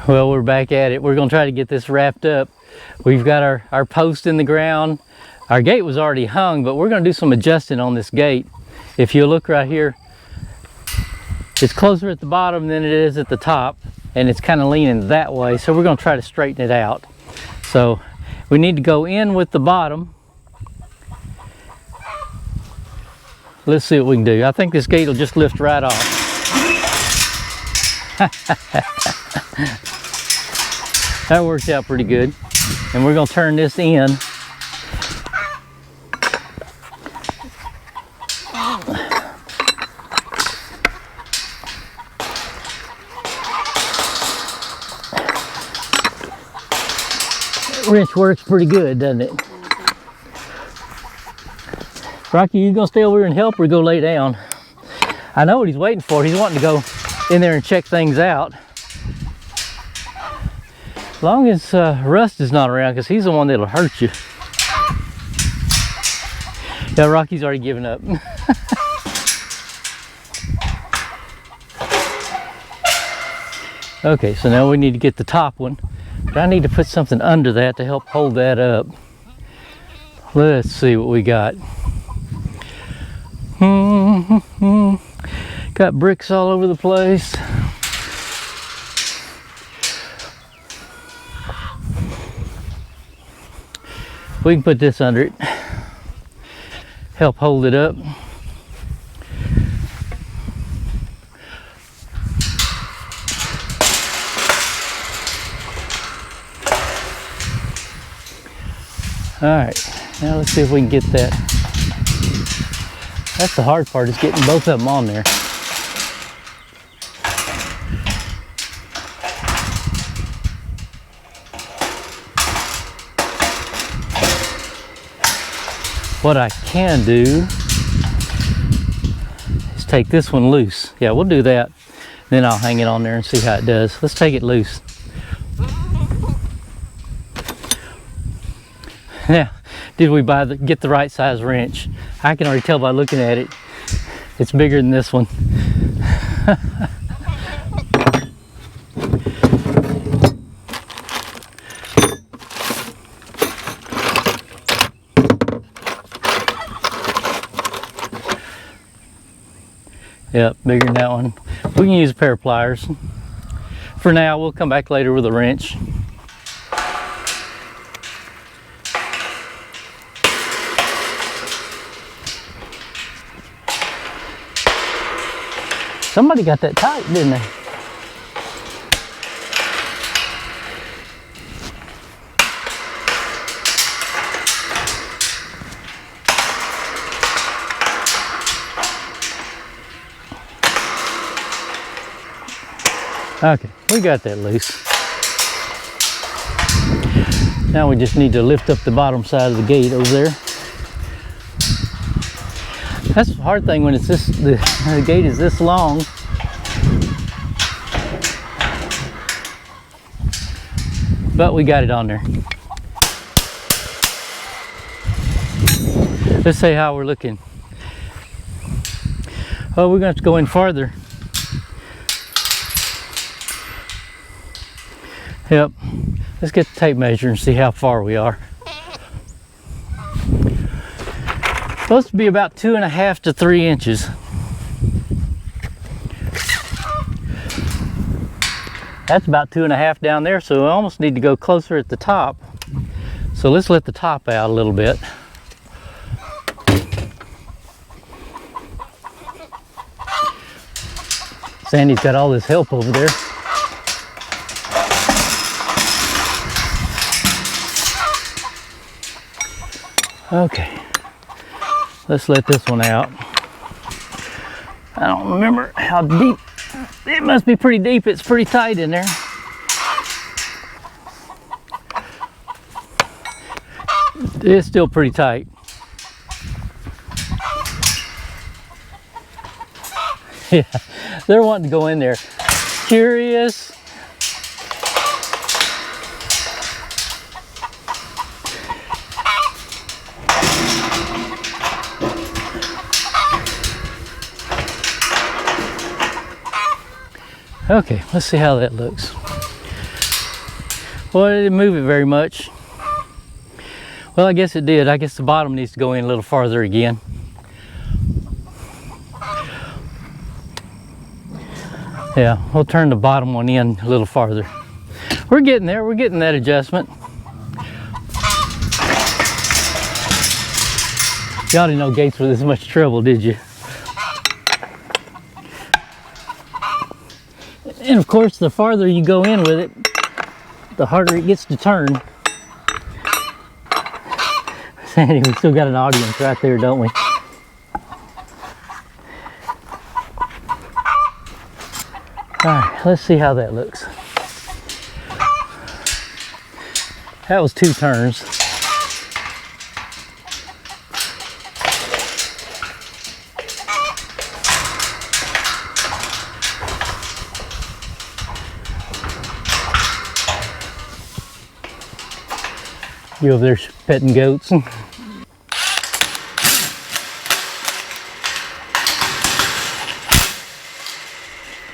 Well, we're back at it. We're gonna try to get this wrapped up. We've got our post in the ground. Our gate was already hung, but we're gonna do some adjusting on this gate. If you look right here, it's closer at the bottom than it is at the top, and it's kind of leaning that way. So we're gonna try to straighten it out. So we need to go in with the bottom. Let's see what we can do. I think this gate will just lift right off. That worked out pretty good. And we're gonna turn this in. That wrench works pretty good, doesn't it? Rocky, you gonna stay over here and help or go lay down? I know what he's waiting for. He's wanting to go in there and check things out. As long as Rust is not around, because he's the one that'll hurt you. Yeah, Rocky's already given up. Okay, so now we need to get the top one. But I need to put something under that to help hold that up. Let's see what we got. Got bricks all over the place. We can put this under it, help hold it up. All right, now let's see if we can get that. That's the hard part, is getting both of them on there. What I can do is take this one loose. Yeah, we'll do that. Then I'll hang it on there and see how it does. Let's take it loose. Now, did we get the right size wrench? I can already tell by looking at it. It's bigger than this one. Yep, bigger than that one. We can use a pair of pliers. For now, we'll come back later with a wrench. Somebody got that tight, didn't they? Okay, we got that loose. Now we just need to lift up the bottom side of the gate over there. That's the hard thing when it's this, the gate is this long. But we got it on there. Let's see how we're looking. Oh, we're going to have to go in farther. Yep. Let's get the tape measure and see how far we are. Supposed to be about 2.5 to 3 inches. That's about 2.5 down there, so we almost need to go closer at the top. So let's let the top out a little bit. Sandy's got all this help over there. Okay, let's let this one out. I don't remember how deep. It must be pretty deep. It's pretty tight in there. It's still pretty tight. Yeah, they're wanting to go in there. Curious. Okay, let's see how that looks. Well, it didn't move it very much. Well, I guess it did. I guess the bottom needs to go in a little farther again. Yeah, we'll turn the bottom one in a little farther. We're getting there. We're getting that adjustment. Y'all didn't know gates were this much trouble, did you? And of course, the farther you go in with it, the harder it gets to turn. Sandy, we still got an audience right there, don't we? All right, let's see how that looks. That was 2 turns. You over there petting goats.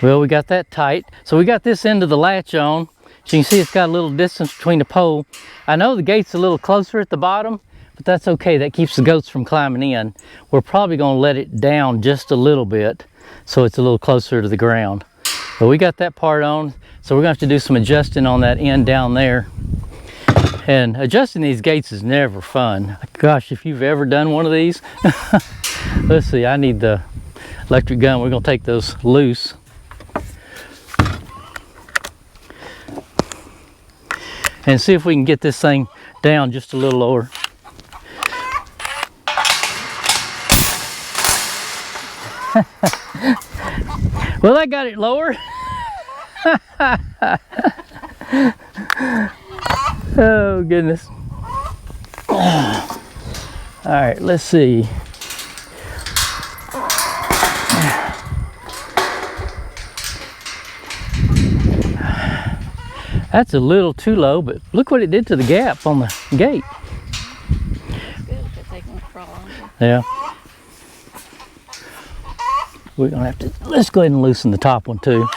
Well, we got that tight. So we got this end of the latch on. So you can see it's got a little distance between the pole. I know the gate's a little closer at the bottom, but that's okay. That keeps the goats from climbing in. We're probably gonna let it down just a little bit so it's a little closer to the ground. But we got that part on. So we're gonna have to do some adjusting on that end down there. And adjusting these gates is never fun. Gosh, if you've ever done one of these. Let's see, I need the electric gun. We're gonna take those loose. And see if we can get this thing down just a little lower. Well, I got it lower. Oh, goodness. All right, let's see. That's a little too low, but look what it did to the gap on the gate. Good, because they won't crawl on you. Yeah. We're gonna have to, let's go ahead and loosen the top one too.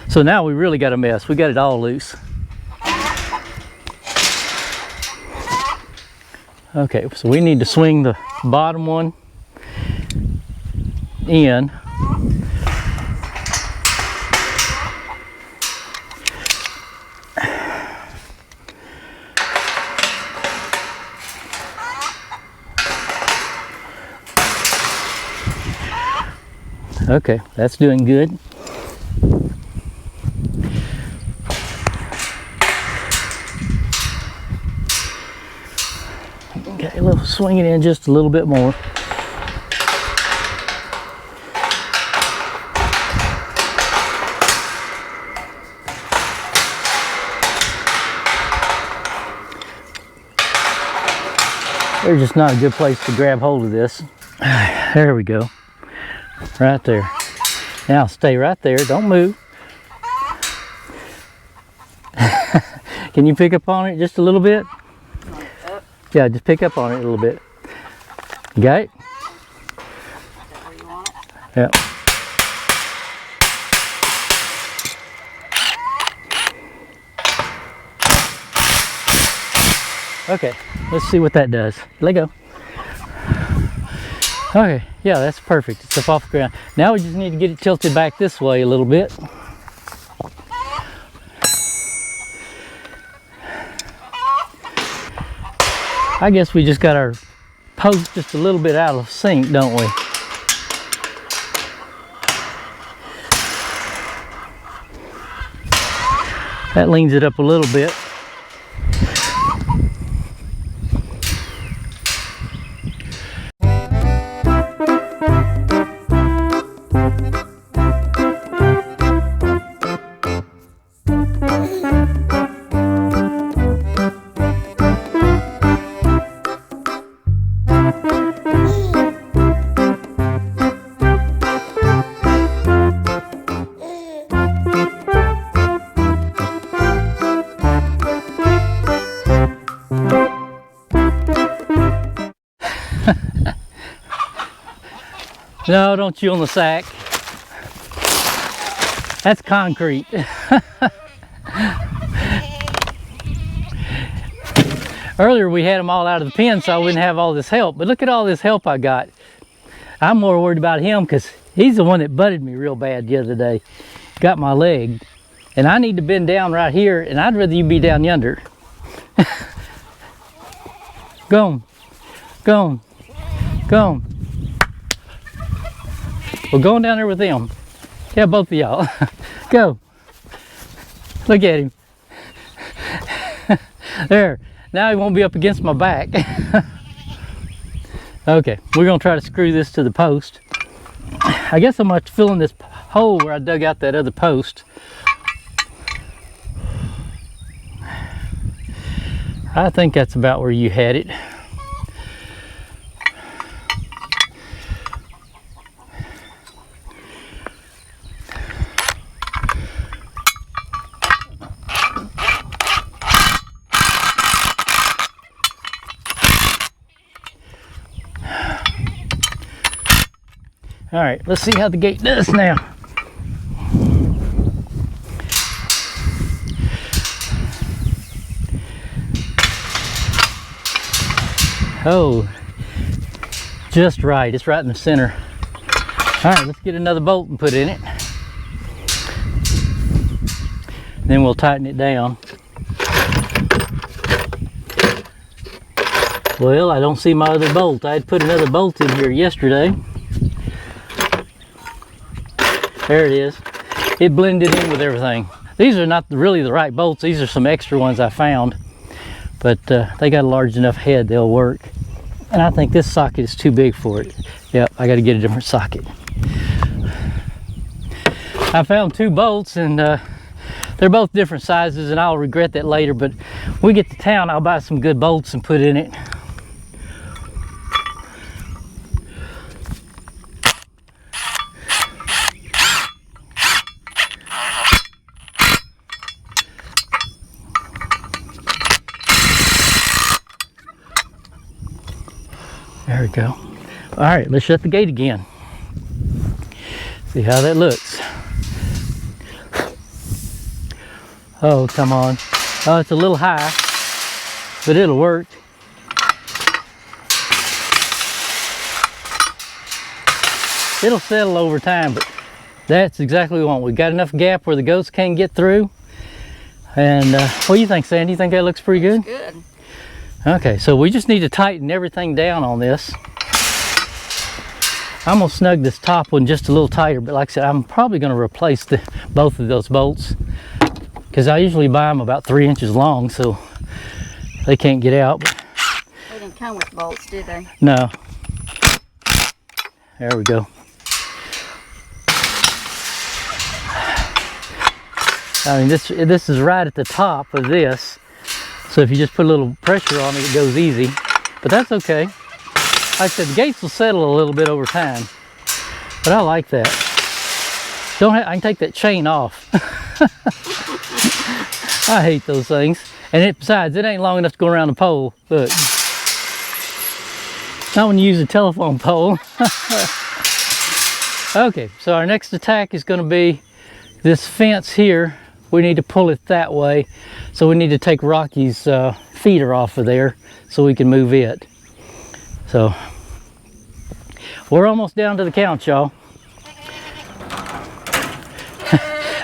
So now we really got a mess. We got it all loose. Okay, so we need to swing the bottom one in. Okay, that's doing good. Okay, a little, swing it in just a little bit more. There's just not a good place to grab hold of this. There we go. Right there. Now stay right there. Don't move. Can you pick up on it just a little bit? Yeah, just pick up on it a little bit. You got it? Is that where you want it? Yeah. Okay, let's see what that does. Let go. Okay, yeah, that's perfect. It's up off the ground. Now we just need to get it tilted back this way a little bit. I guess we just got our post just a little bit out of sync, don't we? That leans it up a little bit. No, don't chew on the sack. That's concrete. Earlier we had them all out of the pen so I wouldn't have all this help, but look at all this help I got. I'm more worried about him because he's the one that butted me real bad the other day. Got my leg. And I need to bend down right here, and I'd rather you be down yonder. Go on. Go on. Go on. We're going down there with them. Yeah, both of y'all. Go. Look at him. There. Now he won't be up against my back. Okay, we're gonna try to screw this to the post. I guess I'm gonna have to fill in this hole where I dug out that other post. I think that's about where you had it. All right, let's see how the gate does now. Oh, just right. It's right in the center. All right, let's get another bolt and put in it. Then we'll tighten it down. Well, I don't see my other bolt. I had put another bolt in here yesterday. There it is. It blended in with everything. These are not really the right bolts. These are some extra ones I found. But they got a large enough head, they'll work. And I think this socket is too big for it. Yep, I got to get a different socket. I found two bolts and they're both different sizes, and I'll regret that later, but when we get to town, I'll buy some good bolts and put in it. There we go. All right, let's shut the gate again. See how that looks. Oh, come on. Oh, it's a little high, but it'll work. It'll settle over time, but that's exactly what we want. We got enough gap where the goats can't get through. And what do you think, Sandy? You think that looks pretty good? Good. Okay, so we just need to tighten everything down on this. I'm gonna snug this top one just a little tighter, but like I said, I'm probably gonna replace both of those bolts because I usually buy them about 3 inches long, so they can't get out. They didn't come with bolts, did they? No. There we go. I mean, this is right at the top of this. So if you just put a little pressure on it, it goes easy. But that's okay. Like I said, the gates will settle a little bit over time. But I like that. I can take that chain off. I hate those things. And besides, it ain't long enough to go around the pole. Look. Not when you use a telephone pole. Okay, so our next attack is going to be this fence here. We need to pull it that way. So we need to take Rocky's feeder off of there so we can move it. So we're almost down to the count, y'all.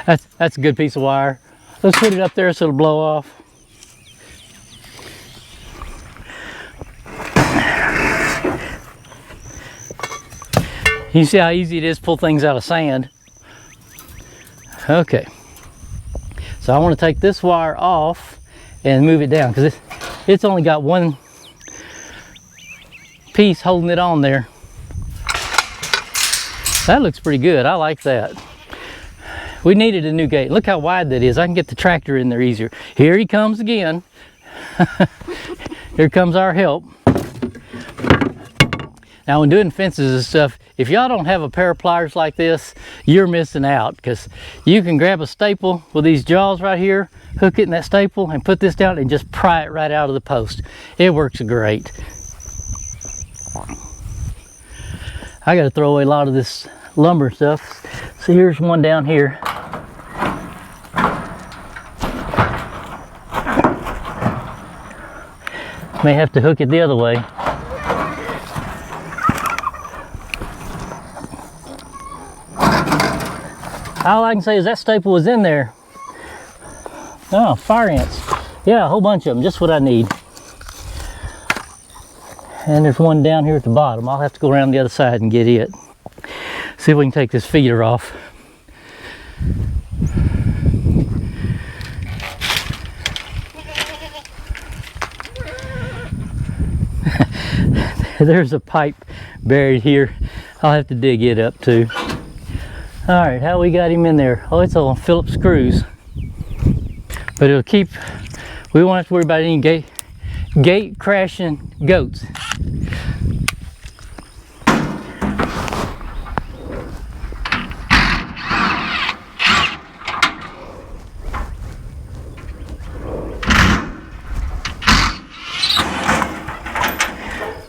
That's a good piece of wire. Let's put it up there so it'll blow off. You see how easy it is to pull things out of sand. Okay. So I want to take this wire off and move it down because it's only got one piece holding it on there. That looks pretty good. I like that. We needed a new gate. Look how wide that is. I can get the tractor in there easier. Here he comes again. Here comes our help. Now when doing fences and stuff, if y'all don't have a pair of pliers like this, you're missing out, because you can grab a staple with these jaws right here, hook it in that staple and put this down and just pry it right out of the post. It works great. I got to throw away a lot of this lumber stuff. So here's one down here. May have to hook it the other way. All I can say is that staple was in there. Oh, fire ants. Yeah, a whole bunch of them, just what I need. And there's one down here at the bottom. I'll have to go around the other side and get it. See if we can take this feeder off. There's a pipe buried here. I'll have to dig it up too. All right, how we got him in there? Oh, it's on Phillips screws. But it'll keep, we won't have to worry about any gate crashing goats.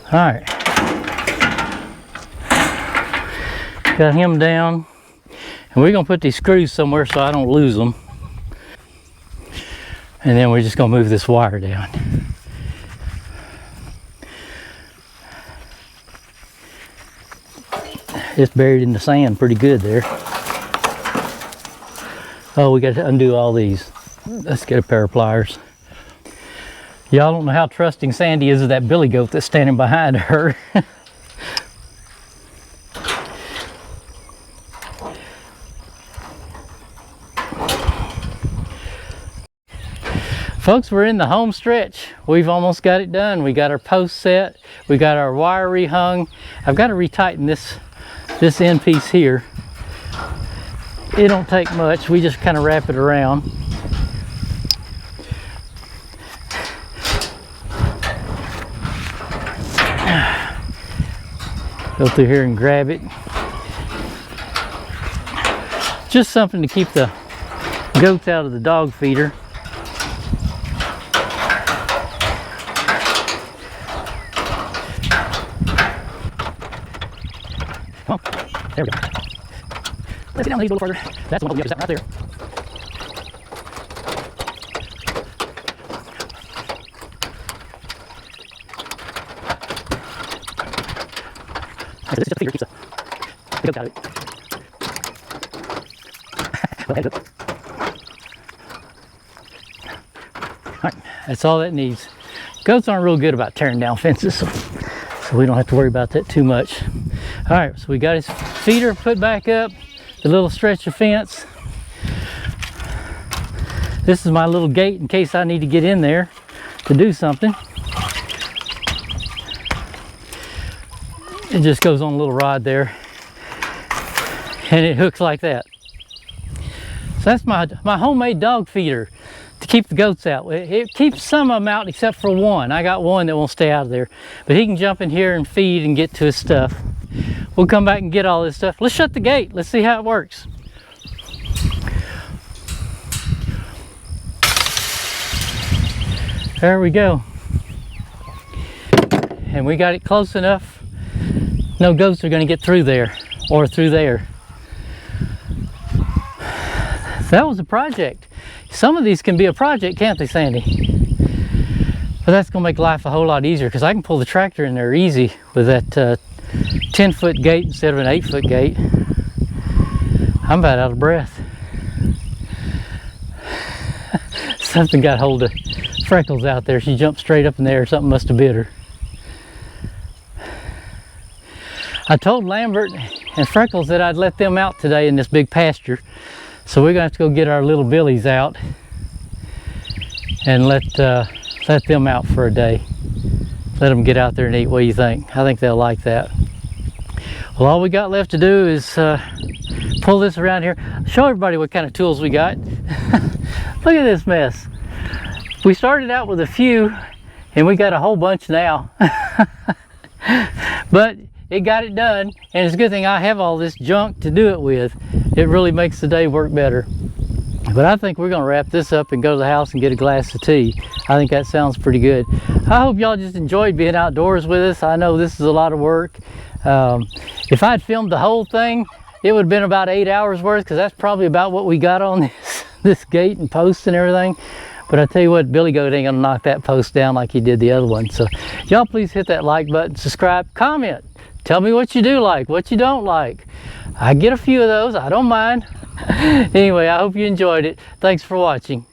All right, got him down, and we're gonna put these screws somewhere so I don't lose them. And then we're just gonna move this wire down. It's buried in the sand pretty good there. Oh, we got to undo all these. Let's get a pair of pliers. Y'all don't know how trusting Sandy is of that billy goat that's standing behind her. Folks, we're in the home stretch. We've almost got it done. We got our post set. We got our wire rehung. I've got to retighten this end piece here. It don't take much. We just kind of wrap it around. Go through here and grab it. Just something to keep the goats out of the dog feeder. Oh, there we go. Let's get down these a little further. That's the one we'll right there. This is just a feeder, keeps the goats out of it. Well, heads up. Alright, that's all that needs. Goats aren't real good about tearing down fences, so we don't have to worry about that too much. Alright, so we got his feeder put back up, the little stretch of fence. This is my little gate in case I need to get in there to do something. It just goes on a little rod there and it hooks like that. So that's my homemade dog feeder to keep the goats out. It keeps some of them out except for one. I got one that won't stay out of there, but he can jump in here and feed and get to his stuff. We'll come back and get all this stuff. Let's shut the gate. Let's see how it works. There we go. And we got it close enough. No goats are going to get through there or through there. That was a project. Some of these can be a project, can't they, Sandy? But that's going to make life a whole lot easier because I can pull the tractor in there easy with that 10-foot gate instead of an 8-foot gate. I'm about out of breath. Something got hold of Freckles out there. She jumped straight up in there. Something must have bit her. I told Lambert and Freckles that I'd let them out today in this big pasture. So we're gonna have to go get our little billies out and let them out for a day. Let them get out there and eat. What do you think? I think they'll like that. Well, all we got left to do is pull this around here. Show everybody what kind of tools we got. Look at this mess. We started out with a few and we got a whole bunch now. But it got it done, and it's a good thing I have all this junk to do it with. It really makes the day work better. But I think we're going to wrap this up and go to the house and get a glass of tea. I think that sounds pretty good. I hope y'all just enjoyed being outdoors with us. I know this is a lot of work. If I'd filmed the whole thing, it would have been about 8 hours worth, because that's probably about what we got on this gate and posts and everything. But I tell you what, Billy Goat ain't gonna knock that post down like he did the other one. So y'all please hit that like button, subscribe, comment. Tell me what you do like, what you don't like. I get a few of those, I don't mind. Anyway, I hope you enjoyed it. Thanks for watching.